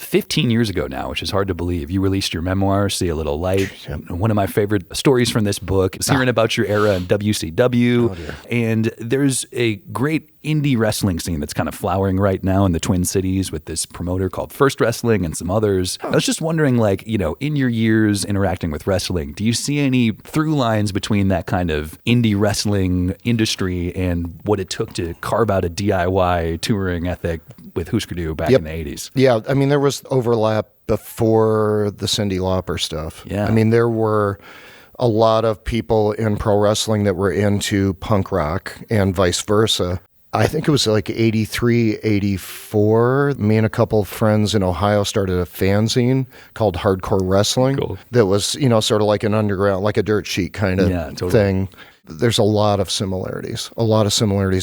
15 years ago now, which is hard to believe, you released your memoir, See a Little Light. One of my favorite stories from this book is hearing about your era in WCW. And there's a great indie wrestling scene that's kind of flowering right now in the Twin Cities with this promoter called First Wrestling and some others. I was just wondering, like, you know, in your years interacting with wrestling, do you see any through lines between that kind of indie wrestling industry and what it took to carve out a DIY touring ethic with Husker Du back in the 80s? Yeah, I mean, there was overlap before the Cyndi Lauper stuff. Yeah. I mean, there were a lot of people in pro wrestling that were into punk rock and vice versa. I think it was like 83, 84. Me and a couple of friends in Ohio started a fanzine called Hardcore Wrestling. Cool. That was, you know, sort of like an underground, like a dirt sheet kind of thing. There's a lot of similarities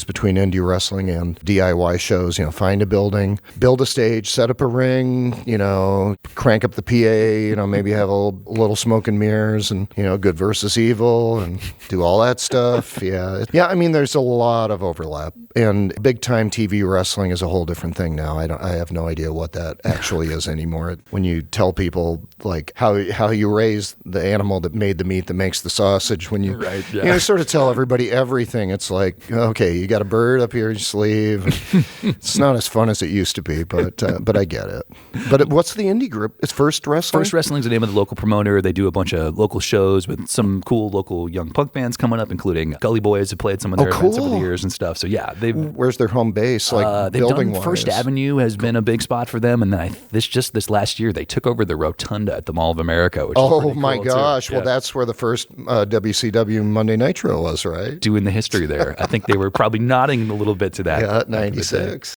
between indie wrestling and DIY shows. You know, find a building, build a stage, set up a ring, you know, crank up the PA, you know, maybe have a little smoke and mirrors and, you know, good versus evil and do all that stuff. Yeah. I mean, there's a lot of overlap. And big time TV wrestling is a whole different thing now. I have no idea what that actually is anymore. When you tell people like how you raise the animal that made the meat that makes the sausage, when you, you know, sort of tell everybody everything, it's like, okay, you got a bird up here your sleeve. It's not as fun as it used to be, but I get it. But what's the indie group? It's First Wrestling? First Wrestling is the name of the local promoter. They do a bunch of local shows with some cool local young punk bands coming up, including Gully Boys, who played some of their events over the years and stuff. So yeah, where's their home base? Like building-wise, First Avenue has been a big spot for them, and then this last year they took over the Rotunda at the Mall of America. Which is pretty my cool gosh! Too. Well, that's where the first WCW Monday Nitro was, right? Doing the history there. I think they were probably nodding a little bit to that. Yeah, 96.